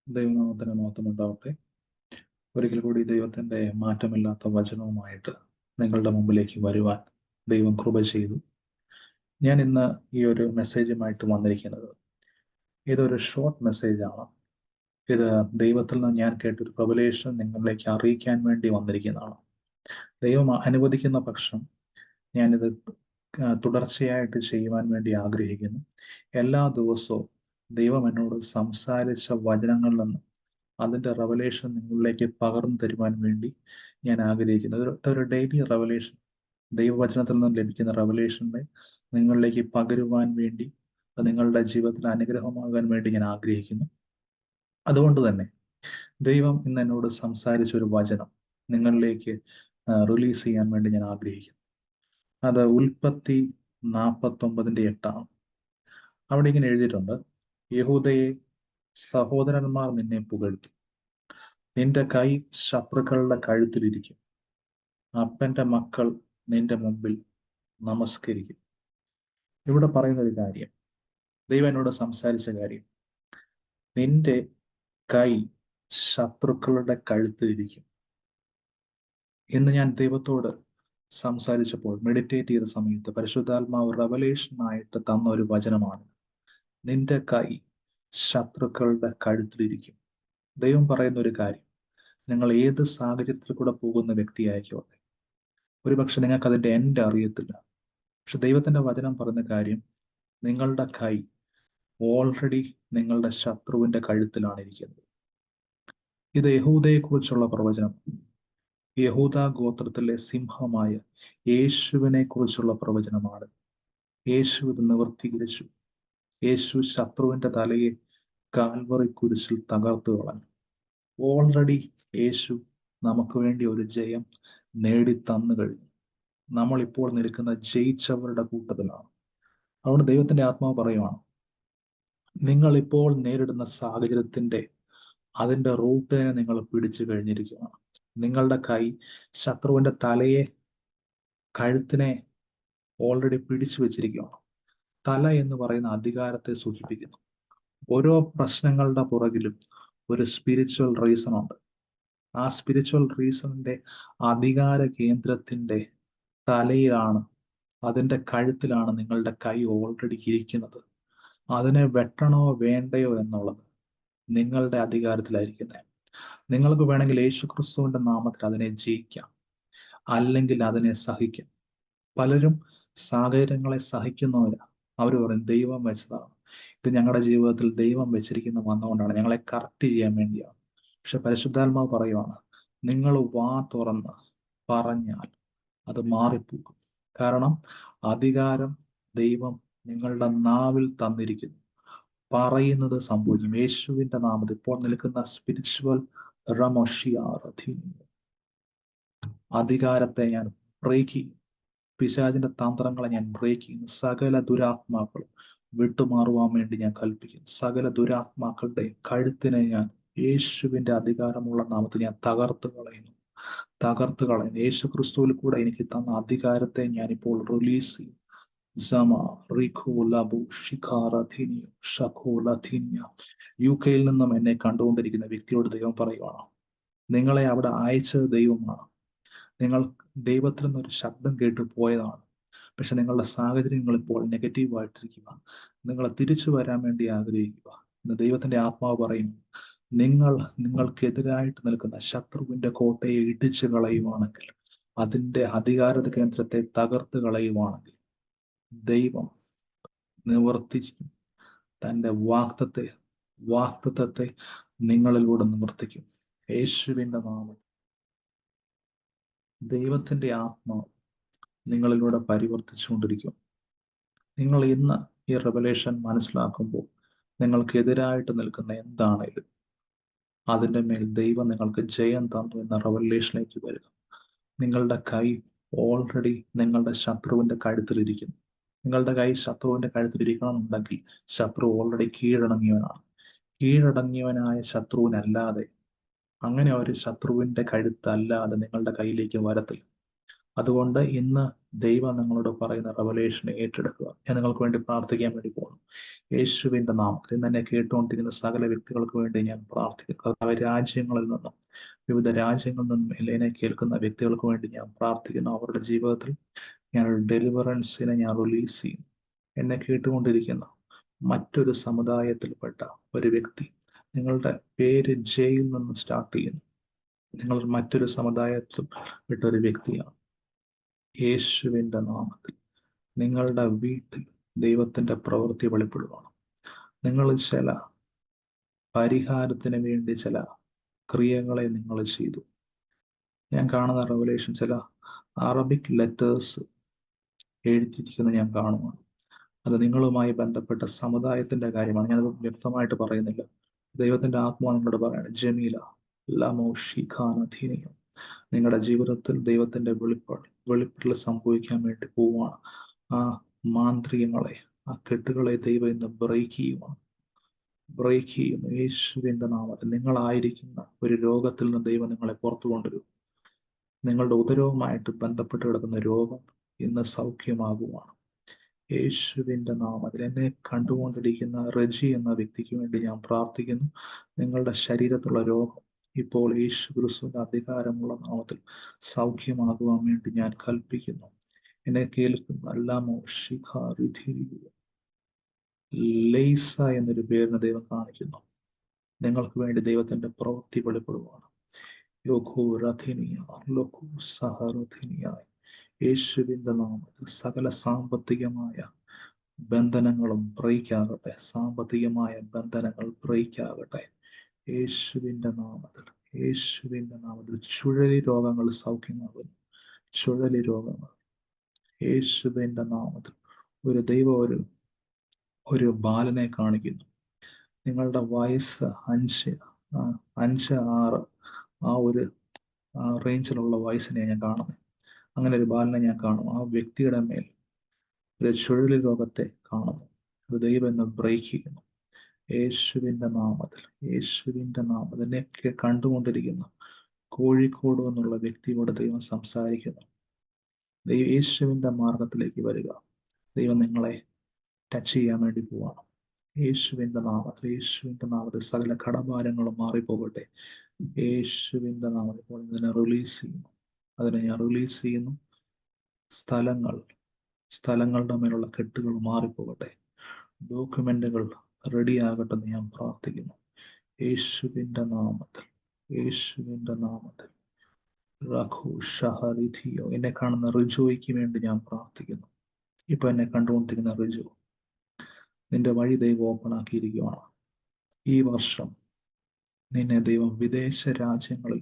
ദൈവനാമത്തിന് മഹത്വമുണ്ടാവട്ടെ. ഒരിക്കൽ കൂടി ദൈവത്തിൻ്റെ മാറ്റമില്ലാത്ത വചനവുമായിട്ട് നിങ്ങളുടെ മുമ്പിലേക്ക് വരുവാൻ ദൈവം കൃപ ചെയ്തു. ഞാൻ ഇന്ന് ഈ ഒരു മെസ്സേജുമായിട്ട് വന്നിരിക്കുന്നത് ഇതൊരു ഷോർട്ട് മെസ്സേജാണ്. ഇത് ദൈവത്തിൽ നിന്ന് ഞാൻ കേട്ടൊരു റെവലേഷൻ നിങ്ങളിലേക്ക് അറിയിക്കാൻ വേണ്ടി വന്നിരിക്കുന്നതാണ്. ദൈവം അനുവദിക്കുന്ന പക്ഷം ഞാനിത് തുടർച്ചയായിട്ട് ചെയ്യുവാൻ വേണ്ടി ആഗ്രഹിക്കുന്നു. എല്ലാ ദിവസവും ദൈവം എന്നോട് സംസാരിച്ച വചനങ്ങളിൽ നിന്ന് അതിൻ്റെ റെവലേഷൻ നിങ്ങളിലേക്ക് പകർന്നു തരുവാൻ വേണ്ടി ഞാൻ ആഗ്രഹിക്കുന്നു. ഒരു ഡെയിലി റെവലേഷൻ, ദൈവവചനത്തിൽ നിന്ന് ലഭിക്കുന്ന റെവലേഷനെ നിങ്ങളിലേക്ക് പകരുവാൻ വേണ്ടി, അത് നിങ്ങളുടെ ജീവിതത്തിൽ അനുഗ്രഹമാകാൻ വേണ്ടി ഞാൻ ആഗ്രഹിക്കുന്നു. അതുകൊണ്ട് തന്നെ ദൈവം ഇന്ന് എന്നോട് സംസാരിച്ച ഒരു വചനം നിങ്ങളിലേക്ക് റിലീസ് ചെയ്യാൻ വേണ്ടി ഞാൻ ആഗ്രഹിക്കുന്നു. അത് ഉൽപ്പത്തി 49:8. അവിടെ ഇങ്ങനെ എഴുതിയിട്ടുണ്ട്: യഹൂദയെ, സഹോദരന്മാർ നിന്നെ പുകഴ്ത്തും, നിന്റെ കൈ ശത്രുക്കളുടെ കഴുത്തിലിരിക്കും, അപ്പന്റെ മക്കൾ നിന്റെ മുമ്പിൽ നമസ്കരിക്കും. ഇവിടെ പറയുന്ന ഒരു കാര്യം, ദൈവം എന്നോട് സംസാരിച്ച കാര്യം, നിന്റെ കൈ ശത്രുക്കളുടെ കഴുത്തിലിരിക്കും. ഇന്ന് ഞാൻ ദൈവത്തോട് സംസാരിച്ചപ്പോൾ, മെഡിറ്റേറ്റ് ചെയ്ത സമയത്ത് പരിശുദ്ധാത്മാവ് റെവലേഷനായിട്ട് തന്ന ഒരു വചനമാണ്, നിന്റെ കൈ ശത്രുക്കളുടെ കഴുത്തിലിരിക്കും. ദൈവം പറയുന്ന ഒരു കാര്യം, നിങ്ങൾ ഏത് സാഹചര്യത്തിൽ കൂടെ പോകുന്ന വ്യക്തിയായിക്കോട്ടെ, ഒരുപക്ഷെ നിങ്ങൾക്ക് അതിൻ്റെ എൻഡ് അറിയത്തില്ല, പക്ഷെ ദൈവത്തിന്റെ വചനം പറയുന്ന കാര്യം, നിങ്ങളുടെ കൈ ഓൾറെഡി നിങ്ങളുടെ ശത്രുവിന്റെ കഴുത്തിലാണ് ഇരിക്കുന്നത്. ഇത് യഹൂദയെ കുറിച്ചുള്ള പ്രവചനം, യഹൂദ ഗോത്രത്തിലെ സിംഹമായ യേശുവിനെ കുറിച്ചുള്ള പ്രവചനമാണ്. യേശു ഇത് നിവർത്തീകരിച്ചു. യേശു ശത്രുവിന്റെ തലയെ കാൽവറി കുരിശിൽ തകർത്തു കളഞ്ഞു. ഓൾറെഡി യേശു നമുക്ക് വേണ്ടി ഒരു ജയം നേടി തന്നു കഴിഞ്ഞു. നമ്മളിപ്പോൾ നിൽക്കുന്ന ജയിച്ചവരുടെ കൂട്ടത്തിലാണ്. അതുകൊണ്ട് ദൈവത്തിന്റെ ആത്മാവ് പറയുവാണ്, നിങ്ങൾ ഇപ്പോൾ നേരിടുന്ന സാഹചര്യത്തിന്റെ അതിന്റെ റൂട്ടിനെ നിങ്ങൾ പിടിച്ചു കഴിഞ്ഞിരിക്കുകയാണ്. നിങ്ങളുടെ കൈ ശത്രുവിന്റെ തലയെ, കഴുത്തിനെ ഓൾറെഡി പിടിച്ചു വെച്ചിരിക്കുകയാണ്. തല എന്ന് പറയുന്ന അധികാരത്തെ സൂചിപ്പിക്കുന്നു. ഓരോ പ്രശ്നങ്ങളുടെ പുറകിലും ഒരു സ്പിരിച്വൽ റീസൺ ഉണ്ട്. ആ സ്പിരിച്വൽ റീസണിന്റെ അധികാര കേന്ദ്രത്തിന്റെ തലയിലാണ്, അതിന്റെ കഴുത്തിലാണ് നിങ്ങളുടെ കൈ ഓൾറെഡി ഇരിക്കുന്നത്. അതിനെ വെട്ടണോ വേണ്ടയോ എന്നുള്ളത് നിങ്ങളുടെ അധികാരത്തിലായിരിക്കുന്നത്. നിങ്ങൾക്ക് വേണമെങ്കിൽ യേശുക്രിസ്തുവിന്റെ നാമത്തിൽ അതിനെ ജയിക്കാം, അല്ലെങ്കിൽ അതിനെ സഹിക്കാം. പലരും സാഹചര്യങ്ങളെ സഹിക്കുന്നവരാ. അവർ പറയും ദൈവം വെച്ചതാണ്, ഇത് ഞങ്ങളുടെ ജീവിതത്തിൽ ദൈവം വെച്ചിരിക്കുന്ന വന്നുകൊണ്ടാണ്, ഞങ്ങളെ കറക്റ്റ് ചെയ്യാൻ വേണ്ടിയാണ്. പക്ഷെ പരിശുദ്ധാത്മാവ് പറയുവാണ്, നിങ്ങൾ വാ തുറന്ന് പറഞ്ഞാൽ അത് മാറിപ്പോകും. കാരണം അധികാരം ദൈവം നിങ്ങളുടെ നാവിൽ തന്നിരിക്കുന്നു. പറയുന്നത് സംഭവിക്കും. യേശുവിന്റെ നാമത്തിൽ ഇപ്പോൾ നിൽക്കുന്ന സ്പിരിച്വൽ അധികാരത്തെ ഞാൻ ബ്രേക്ക് ചെയ്യും. പിശാചിന്റെ തന്ത്രങ്ങളെ ഞാൻ ബ്രേക്ക് ചെയ്യുന്നു. സകല ദുരാത്മാക്കളും വിട്ടുമാറുവാൻ വേണ്ടി ഞാൻ കൽപ്പിക്കുന്നു. സകല ദുരാത്മാക്കളുടെ കഴുത്തിനെ ഞാൻ യേശുവിന്റെ അധികാരമുള്ള നാമത്തിൽ ഞാൻ തകർത്ത് കളയുന്നു. യേശു ക്രിസ്തുവിൽ കൂടെ എനിക്ക് തന്ന അധികാരത്തെ ഞാനിപ്പോൾ റിലീസ് ചെയ്യും. UK-യിൽ നിന്നും എന്നെ കണ്ടുകൊണ്ടിരിക്കുന്ന വ്യക്തിയോട് ദൈവം പറയുവാണ്, നിങ്ങളെ അവിടെ അയച്ചത് ദൈവമാണ്. നിങ്ങൾ ദൈവത്തിൽ നിന്നൊരു ശബ്ദം കേട്ട് പോയതാണ്. പക്ഷെ നിങ്ങളുടെ സാഹചര്യങ്ങൾ ഇപ്പോൾ നെഗറ്റീവായിട്ടിരിക്കുക. നിങ്ങളെ തിരിച്ചു വരാൻ വേണ്ടി ആഗ്രഹിക്കുക. ഇന്ന് ദൈവത്തിന്റെ ആത്മാവ് പറയുന്നു, നിങ്ങൾക്കെതിരായിട്ട് നിൽക്കുന്ന ശത്രുവിന്റെ കോട്ടയെ ഇടിച്ചു കളയുവാണെങ്കിൽ, അതിന്റെ അധികാര കേന്ദ്രത്തെ തകർത്ത് കളയുവാണെങ്കിൽ, ദൈവം നിവർത്തിക്കും. തൻ്റെ വാഗ്ദത്തത്തെ നിങ്ങളിലൂടെ നിവർത്തിക്കും. യേശുവിന്റെ നാമം. ദൈവത്തിന്റെ ആത്മാവ് നിങ്ങളിലൂടെ പരിവർത്തിച്ചുകൊണ്ടിരിക്കും. നിങ്ങൾ ഇന്ന് ഈ റെവലേഷൻ മനസ്സിലാക്കുമ്പോൾ, നിങ്ങൾക്കെതിരായിട്ട് നിൽക്കുന്ന എന്താണേലും അതിൻ്റെ മേൽ ദൈവം നിങ്ങൾക്ക് ജയം തന്നു എന്ന റെവലേഷനിലേക്ക് വരിക. നിങ്ങളുടെ കൈ ഓൾറെഡി നിങ്ങളുടെ ശത്രുവിന്റെ കഴുത്തിലിരിക്കുന്നു. നിങ്ങളുടെ കൈ ശത്രുവിന്റെ കഴുത്തിലിരിക്കണമെന്നുണ്ടെങ്കിൽ ശത്രു ഓൾറെഡി കീഴടങ്ങിയവനാണ്. കീഴടങ്ങിയവനായ ശത്രുവിനല്ലാതെ, അങ്ങനെ ഒരു ശത്രുവിന്റെ കഴുത്തല്ലാതെ നിങ്ങളുടെ കയ്യിലേക്ക് വരത്തില്ല. അതുകൊണ്ട് ഇന്ന് ദൈവം നിങ്ങളോട് പറയുന്ന റെവലേഷനെ ഏറ്റെടുക്കുക. ഞാൻ നിങ്ങൾക്ക് വേണ്ടി പ്രാർത്ഥിക്കാൻ വേണ്ടി പോകുന്നു. യേശുവിന്റെ നാമത്തിൽ ഇന്ന് എന്നെ കേട്ടുകൊണ്ടിരിക്കുന്ന സകല വ്യക്തികൾക്ക് വേണ്ടി ഞാൻ പ്രാർത്ഥിക്കുന്നു. കർത്താവേ, രാജ്യങ്ങളിൽ നിന്നും വിവിധ രാജ്യങ്ങളിൽ നിന്നും എന്നെ കേൾക്കുന്ന വ്യക്തികൾക്ക് വേണ്ടി ഞാൻ പ്രാർത്ഥിക്കുന്നു. അവരുടെ ജീവിതത്തിൽ ഞാനൊരു ഡെലിവറൻസിനെ ഞാൻ റിലീസ് ചെയ്യും. എന്നെ കേട്ടുകൊണ്ടിരിക്കുന്ന മറ്റൊരു സമുദായത്തിൽപ്പെട്ട ഒരു വ്യക്തി, നിങ്ങളുടെ പേര് ജയിൽ നിന്ന് സ്റ്റാർട്ട് ചെയ്യുന്നു, നിങ്ങൾ മറ്റൊരു സമുദായത്തിൽ പെട്ട ഒരു വ്യക്തിയാണ്. യേശുവിന്റെ നാമത്തിൽ നിങ്ങളുടെ വീട്ടിൽ ദൈവത്തിന്റെ പ്രവൃത്തി വെളിപ്പെടുകയാണ്. നിങ്ങൾ ചില പരിഹാരത്തിന് വേണ്ടി ചില ക്രിയകളെ നിങ്ങൾ ചെയ്തു. ഞാൻ കാണുന്ന റെവലേഷൻ ചില അറബിക് ലെറ്റേഴ്സ് എഴുതിയിരിക്കുന്നത് ഞാൻ കാണുവാണ്. അത് നിങ്ങളുമായി ബന്ധപ്പെട്ട സമുദായത്തിന്റെ കാര്യമാണ്. ഞാനത് വ്യക്തമായിട്ട് പറയുന്നില്ല. ദൈവത്തിന്റെ ആത്മാവ് നിങ്ങളോട് പറയാണ്, ജമീല ലമോ ഷിഖാനധീനിയം, നിങ്ങളുടെ ജീവിതത്തിൽ ദൈവത്തിന്റെ വെളിപ്പെടൽ സംഭവിക്കാൻ വേണ്ടി പോവുകയാണ്. ആ മാന്ത്രികങ്ങളെ, ആ കെട്ടുകളെ ദൈവം ഇന്ന് ബ്രേക്ക് ചെയ്യുവാണ്. ബ്രേക്ക് ചെയ്യുന്നു യേശുവിന്റെ നാമത്തിൽ. നിങ്ങളായിരിക്കുന്ന ഒരു രോഗത്തിൽ നിന്ന് ദൈവം നിങ്ങളെ പുറത്തു കൊണ്ടുവരും. നിങ്ങളുടെ ഉദരവുമായിട്ട് ബന്ധപ്പെട്ട് കിടക്കുന്ന രോഗം ഇന്ന് സൗഖ്യമാകുവാണ് യേശുവിന്റെ നാമത്തിൽ. എന്നെ കണ്ടുകൊണ്ടിരിക്കുന്ന റെജി എന്ന വ്യക്തിക്ക് വേണ്ടി ഞാൻ പ്രാർത്ഥിക്കുന്നു. നിങ്ങളുടെ ശരീരത്തിലുള്ള രോഗം ഇപ്പോൾ യേശു ക്രിസ്തുവിന്റെ അധികാരമുള്ള നാമത്തിൽ സൗഖ്യമാകുവാൻ വേണ്ടി ഞാൻ കൽപ്പിക്കുന്നു. എന്നെ കേൾക്കുന്ന എല്ലാമോ ലെയ്സ എന്നൊരു പേരിന് ദൈവം കാണിക്കുന്നു. നിങ്ങൾക്ക് വേണ്ടി ദൈവത്തിന്റെ പ്രവൃത്തി വെളിപ്പെടുവാണ്. യേശുവിന്റെ നാമത്തിൽ സകല സാമ്പത്തികമായ ബന്ധനങ്ങളും ബ്രേക്കാകട്ടെ. സാമ്പത്തികമായ ബന്ധനങ്ങൾ ബ്രേക്കാകട്ടെ യേശുവിന്റെ നാമത്തിൽ. യേശുവിന്റെ നാമത്തിൽ ചുഴലി രോഗങ്ങൾ സൗഖ്യമാകുന്നു. ചുഴലി രോഗങ്ങൾ യേശുവിന്റെ നാമത്തിൽ. ഒരു ദൈവം ഒരു ബാലനെ കാണിക്കുന്നു. നിങ്ങളുടെ വയസ്സ് 5, 6 ആ ഒരു റേഞ്ചിലുള്ള വയസ്സിനെ ഞാൻ കാണുന്നത്. അങ്ങനെ ഒരു ബാലനെ ഞാൻ കാണും. ആ വ്യക്തിയുടെ മേൽ ഒരു ചുഴലി രോഗത്തെ കാണുന്നു. അത് ദൈവം എന്ന് ബ്രേക്ക് ചെയ്യുന്നു യേശുവിന്റെ നാമത്തിൽ. യേശുവിന്റെ നാമത്തിൽ എന്നെ കണ്ടുകൊണ്ടിരിക്കുന്ന കോഴിക്കോട് എന്നുള്ള വ്യക്തിയോട് ദൈവം സംസാരിക്കുന്നു. യേശുവിന്റെ മാർഗത്തിലേക്ക് വരിക. ദൈവം നിങ്ങളെ ടച്ച് ചെയ്യാൻ വേണ്ടി പോവാണ് യേശുവിന്റെ നാമത്തിൽ. യേശുവിന്റെ നാമത്തിൽ സകല കടഭാരങ്ങളും മാറിപ്പോകട്ടെ യേശുവിന്റെ നാമത്തിൽ. ഇപ്പോൾ ഇതിനെ റിലീസ് ചെയ്യുന്നു. അതിനെ ഞാൻ റിലീസ് ചെയ്യുന്നു. സ്ഥലങ്ങളുടെ മേലുള്ള കെട്ടുകൾ മാറിപ്പോകട്ടെ. ഡോക്യുമെന്റുകൾ റെഡിയാകട്ടെ എന്ന് ഞാൻ പ്രാർത്ഥിക്കുന്നു യേശുവിന്റെ നാമത്തിൽ. യേശുവിന്റെ നാമത്തിൽ. എന്നെ കാണുന്ന റിജോയ്ക്ക് വേണ്ടി ഞാൻ പ്രാർത്ഥിക്കുന്നു. ഇപ്പൊ എന്നെ കണ്ടുകൊണ്ടിരിക്കുന്ന റിജോ, നിന്റെ വഴി ദൈവം ഓപ്പൺ ആക്കിയിരിക്കുകയാണ്. ഈ വർഷം നിന്നെ ദൈവം വിദേശ രാജ്യങ്ങളിൽ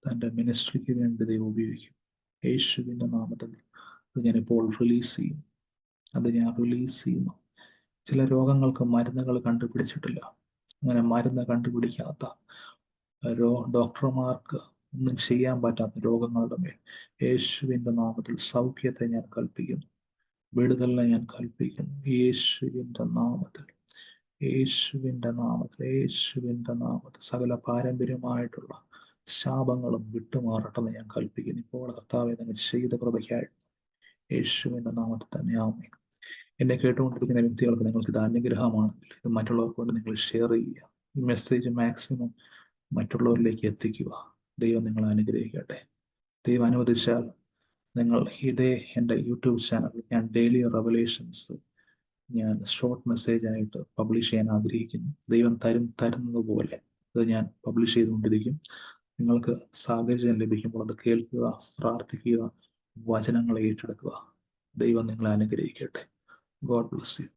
തൻ്റെ മിനിസ്ട്രിക്ക് വേണ്ടി ദൈവം ഉപയോഗിക്കും യേശുവിന്റെ നാമത്തിൽ. അത് ഞാനിപ്പോൾ റിലീസ് ചെയ്യും. അത് ഞാൻ റിലീസ് ചെയ്യുന്നു. ചില രോഗങ്ങൾക്ക് മരുന്നുകൾ കണ്ടുപിടിച്ചിട്ടില്ല. അങ്ങനെ മരുന്ന് കണ്ടുപിടിക്കാത്ത ഡോക്ടർമാർക്ക് ഒന്നും ചെയ്യാൻ പറ്റാത്ത രോഗങ്ങളുടെ മേൽ യേശുവിന്റെ നാമത്തിൽ സൗഖ്യത്തെ ഞാൻ കൽപ്പിക്കുന്നു. വിടുതലിനെ ഞാൻ കൽപ്പിക്കുന്നു യേശുവിന്റെ നാമത്തിൽ. യേശുവിന്റെ നാമത്തിൽ. യേശുവിന്റെ നാമത്തിൽ സകല പാരമ്പര്യമായിട്ടുള്ള ശാപങ്ങളും വിട്ടുമാറട്ടെന്ന് ഞാൻ കൽപ്പിക്കുന്നു. ഇപ്പോൾ കർത്താവെ നിങ്ങൾ ചെയ്ത കൃപയ്ക്കായി യേശുവിന്റെ നാമത്തിൽ തന്നെ ആമേൻ. എന്നെ കേട്ടുകൊണ്ടിരിക്കുന്ന വ്യക്തികൾക്ക് നിങ്ങൾക്ക് ഇത് അനുഗ്രഹമാണെങ്കിൽ ഇത് മറ്റുള്ളവർക്ക് കൊണ്ട് നിങ്ങൾ ഷെയർ ചെയ്യുക. ഈ മെസ്സേജ് മാക്സിമം മറ്റുള്ളവരിലേക്ക് എത്തിക്കുക. ദൈവം നിങ്ങളെ അനുഗ്രഹിക്കട്ടെ. ദൈവം അനുവദിച്ചാൽ നിങ്ങൾ എൻ്റെ യൂട്യൂബ് ചാനൽ ഞാൻ ഡെയിലി റെവലേഷൻസ് ഞാൻ ഷോർട്ട് മെസ്സേജ് ആയിട്ട് പബ്ലിഷ് ചെയ്യാൻ ആഗ്രഹിക്കുന്നു. ദൈവം തരുന്നത് പോലെ അത് ഞാൻ പബ്ലിഷ് ചെയ്തുകൊണ്ടിരിക്കും. നിങ്ങൾക്ക് സാഹചര്യം ലഭിക്കുമ്പോൾ അത് കേൾക്കുക, പ്രാർത്ഥിക്കുക, വചനങ്ങളെ ഏറ്റെടുക്കുക. ദൈവം നിങ്ങളെ അനുഗ്രഹിക്കട്ടെ. God bless you.